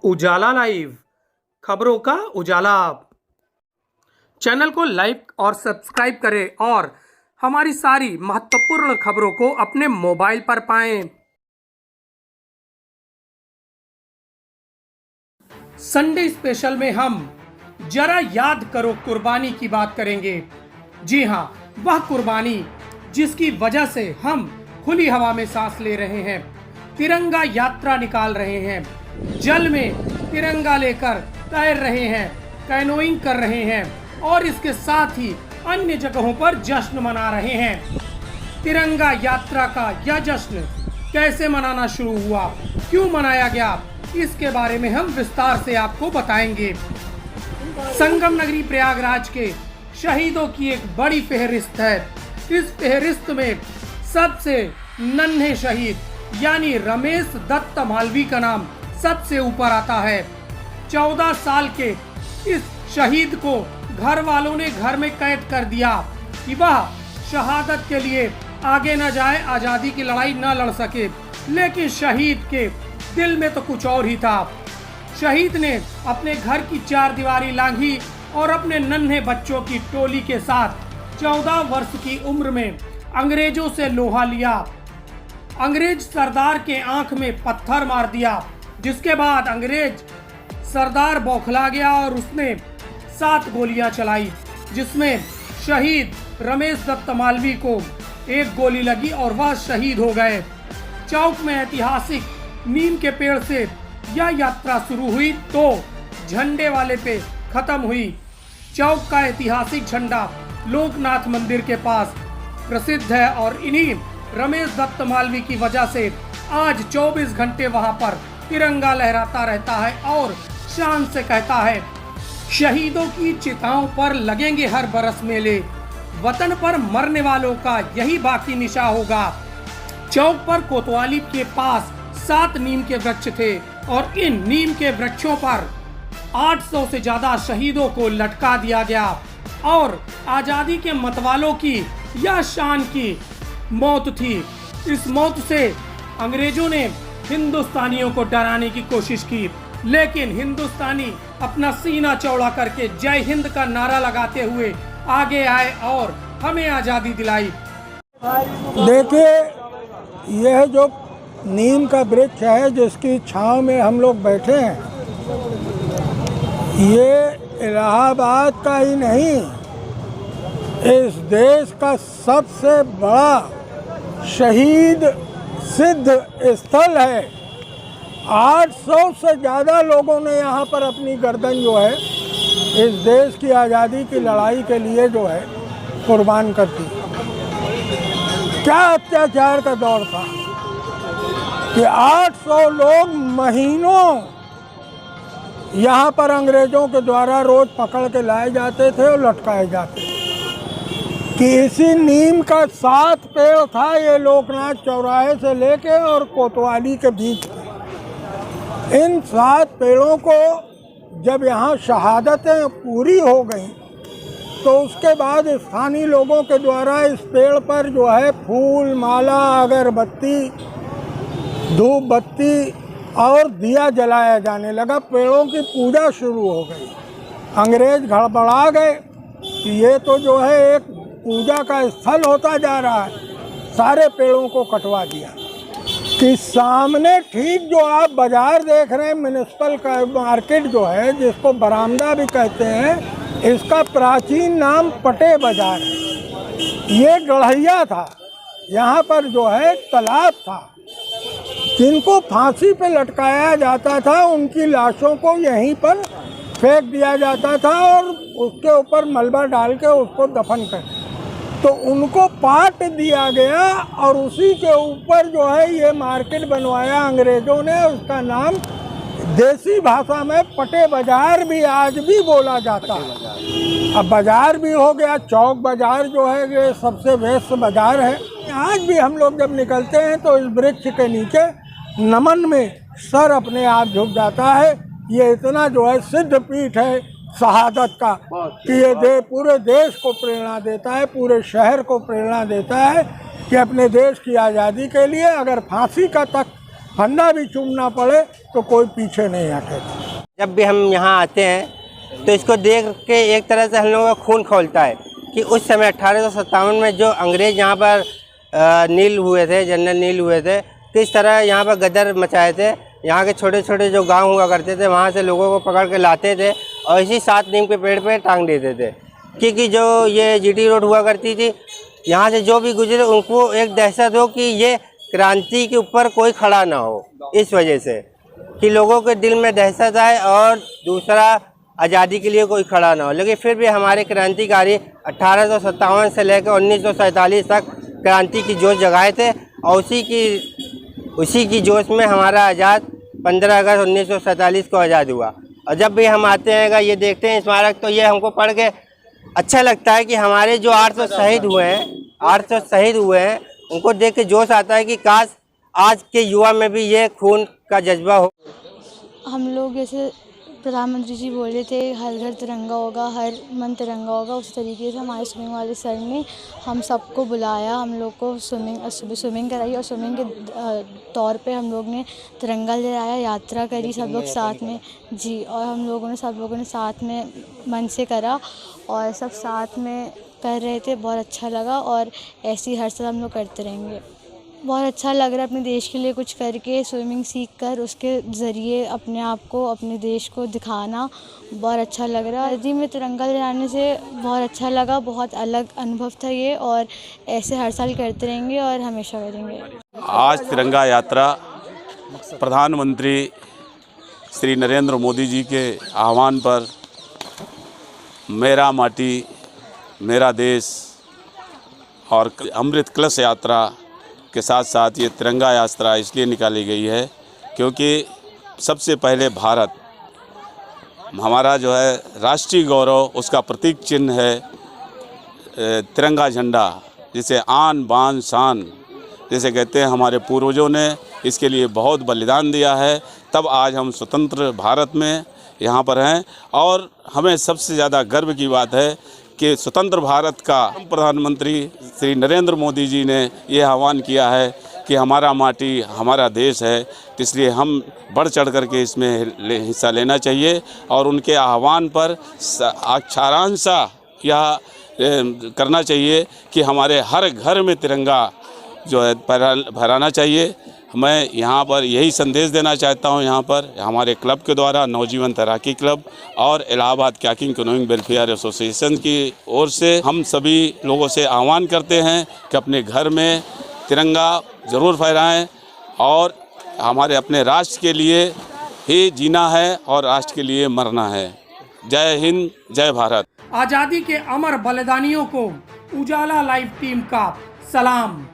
उजाला live, खबरों का उजाला। Channel को लाइक और सब्सक्राइब करें और हमारी सारी महत्वपूर्ण खबरों को अपने मोबाइल पर पाएं। संडे स्पेशल में हम जरा याद करो कुर्बानी की बात करेंगे। जी हाँ, वह कुर्बानी जिसकी वजह से हम खुली हवा में सांस ले रहे हैं, तिरंगा यात्रा निकाल रहे हैं, जल में तिरंगा लेकर तैर रहे हैं, कैनोइंग कर रहे हैं और इसके साथ ही अन्य जगहों पर जश्न मना रहे हैं। तिरंगा यात्रा का यह जश्न कैसे मनाना शुरू हुआ, क्यों मनाया गया, इसके बारे में हम विस्तार से आपको बताएंगे। संगम नगरी प्रयागराज के शहीदों की एक बड़ी फेहरिस्त है। इस फेहरिस्त में सबसे नन्हे शहीद यानी रमेश दत्त मालवी का नाम सबसे ऊपर आता है। 14 साल के इस शहीद को घर वालों ने घर में कैद कर दिया कि वह शहादत के लिए आगे न जाए, आज़ादी की लड़ाई न लड़ सके। लेकिन शहीद के दिल में तो कुछ और ही था। शहीद ने अपने घर की चारदीवारी लांघी और अपने नन्हे बच्चों की टोली के साथ 14 वर्ष की उम्र में अंग्रेजों से लोहा लिया। अंग्रेज सरदार के आंख में पत्थर मार दिया, जिसके बाद अंग्रेज सरदार बौखला गया और उसने 7 गोलियां चलाई, जिसमें शहीद रमेश दत्त मालवी को 1 गोली लगी और वह शहीद हो गए। चौक में ऐतिहासिक नीम के पेड़ से यह यात्रा शुरू हुई तो झंडे वाले पे खत्म हुई। चौक का ऐतिहासिक झंडा लोकनाथ मंदिर के पास प्रसिद्ध है और इन्हीं रमेश दत्त मालवी की वजह से आज 24 घंटे वहां पर तिरंगा लहराता रहता है और शान से कहता है, शहीदों की चिताओं पर लगेंगे हर बरस मेले, वतन पर मरने वालों का यही बाकी निशा होगा। चौक पर कोतवाली के पास 7 नीम के वृक्ष थे और इन नीम के वृक्षों पर 800 से ज्यादा शहीदों को लटका दिया गया और आजादी के मतवालों की यह शान की मौत थी। इस मौत से अंग्रेजों ने हिंदुस्तानियों को डराने की कोशिश की, लेकिन हिंदुस्तानी अपना सीना चौड़ा करके जय हिंद का नारा लगाते हुए आगे आए और हमें आजादी दिलाई। देखिए, यह जो नीम का वृक्ष है जिसकी छांव में हम लोग बैठे हैं, ये इलाहाबाद का ही नहीं, इस देश का सबसे बड़ा शहीद सिद्ध स्थल है। 800 से ज़्यादा लोगों ने यहाँ पर अपनी गर्दन जो है इस देश की आज़ादी की लड़ाई के लिए जो है कुर्बान कर दी। क्या अत्याचार का दौर था कि 800 लोग महीनों यहाँ पर अंग्रेज़ों के द्वारा रोज़ पकड़ के लाए जाते थे और लटकाए जाते थे। कि इसी नीम का 7 पेड़ था, ये लोकनाथ चौराहे से लेके और कोतवाली के बीच में। इन 7 पेड़ों को जब यहाँ शहादतें पूरी हो गई तो उसके बाद स्थानीय लोगों के द्वारा इस पेड़ पर जो है फूल माला, अगरबत्ती, धूप बत्ती और दिया जलाया जाने लगा। पेड़ों की पूजा शुरू हो गई। अंग्रेज गड़बड़ा गए कि ये तो जो है एक पूजा का स्थल होता जा रहा है। सारे पेड़ों को कटवा दिया। कि सामने ठीक जो आप बाजार देख रहे हैं, म्युनिसिपल का मार्केट जो है, जिसको बरामदा भी कहते हैं, इसका प्राचीन नाम पटे बाजार है। ये गढ़ैया था, यहाँ पर जो है तालाब था। जिनको फांसी पे लटकाया जाता था उनकी लाशों को यहीं पर फेंक दिया जाता था और उसके ऊपर मलबा डाल के उसको दफन कर, तो उनको पाट दिया गया और उसी के ऊपर जो है ये मार्केट बनवाया अंग्रेज़ों ने। उसका नाम देसी भाषा में पटे बाजार भी आज भी बोला जाता है। अब बाजार भी हो गया। चौक बाजार जो है ये सबसे व्यस्त बाजार है। आज भी हम लोग जब निकलते हैं तो इस वृक्ष के नीचे नमन में सर अपने आप झुक जाता है। ये इतना जो है सिद्ध पीठ है शहादत का कि ये पूरे देश को प्रेरणा देता है, पूरे शहर को प्रेरणा देता है कि अपने देश की आज़ादी के लिए अगर फांसी का तक फंदा भी चूमना पड़े तो कोई पीछे नहीं हटेगा। जब भी हम यहाँ आते हैं तो इसको देख के एक तरह से हम लोगों का खून खौलता है कि उस समय 1857 में जो अंग्रेज़ यहाँ पर नील हुए थे, जनरल नील हुए थे, किस तरह यहाँ पर गदर मचाए थे। यहाँ के छोटे छोटे जो गांव हुआ करते थे वहाँ से लोगों को पकड़ के लाते थे और इसी 7 नीम के पेड़ पे टांग देते थे, क्योंकि जो ये जीटी रोड हुआ करती थी यहाँ से जो भी गुजरे उनको एक दहशत हो कि ये क्रांति के ऊपर कोई खड़ा ना हो, इस वजह से कि लोगों के दिल में दहशत आए और दूसरा आज़ादी के लिए कोई खड़ा ना हो। लेकिन फिर भी हमारे क्रांतिकारी 1857 से लेकर 1947 तक क्रांति की जोश जगाए थे और उसी की जोश में हमारा आज़ाद 15 अगस्त 1947 को आज़ाद हुआ। और जब भी हम आते हैं ये देखते हैं स्मारक तो ये हमको पढ़ के अच्छा लगता है कि हमारे जो 800 शहीद हुए हैं उनको देख के जोश आता है कि काश आज के युवा में भी ये खून का जज्बा हो। हम लोग जैसे प्रधानमंत्री जी बोले थे हर घर तिरंगा होगा, हर मन तिरंगा होगा, उस तरीके से हमारे स्विमिंग वाले सर ने हम सबको बुलाया, हम लोग को स्विमिंग कराई और स्विमिंग के तौर पे हम लोग ने तिरंगा लहराया, यात्रा करी सब लोग साथ में जी। और सब लोगों ने साथ में मन से करा और सब साथ में कर रहे थे, बहुत अच्छा लगा और ऐसे ही हर साल हम लोग करते रहेंगे। बहुत अच्छा लग रहा है अपने देश के लिए कुछ करके, स्विमिंग सीख कर उसके ज़रिए अपने आप को, अपने देश को दिखाना बहुत अच्छा लग रहा है। जी में तिरंगा लहराने से बहुत अच्छा लगा, बहुत अलग अनुभव था ये और ऐसे हर साल करते रहेंगे और हमेशा करेंगे। आज तिरंगा यात्रा प्रधानमंत्री श्री नरेंद्र मोदी जी के आह्वान पर मेरा माटी मेरा देश और अमृत कलश यात्रा के साथ साथ ये तिरंगा यात्रा इसलिए निकाली गई है क्योंकि सबसे पहले भारत हमारा जो है राष्ट्रीय गौरव, उसका प्रतीक चिन्ह है तिरंगा झंडा, जिसे आन बान शान जैसे कहते हैं। हमारे पूर्वजों ने इसके लिए बहुत बलिदान दिया है, तब आज हम स्वतंत्र भारत में यहाँ पर हैं। और हमें सबसे ज़्यादा गर्व की बात है कि स्वतंत्र भारत का प्रधानमंत्री श्री नरेंद्र मोदी जी ने ये आह्वान किया है कि हमारा माटी हमारा देश है, इसलिए हम बढ़ चढ़ करके इसमें हिस्सा लेना चाहिए और उनके आह्वान पर अक्षरांशा यह करना चाहिए कि हमारे हर घर में तिरंगा जो है फहराना चाहिए। मैं यहाँ पर यही संदेश देना चाहता हूँ। यहाँ पर हमारे क्लब के द्वारा नवजीवन तैराकी क्लब और Allahabad kayaking canoeing welfare association की ओर से हम सभी लोगों से आह्वान करते हैं कि अपने घर में तिरंगा ज़रूर फहराएं और हमारे अपने राष्ट्र के लिए ही जीना है और राष्ट्र के लिए मरना है। जय हिंद, जय भारत। आज़ादी के अमर बलिदानियों को उजाला लाइव टीम का सलाम।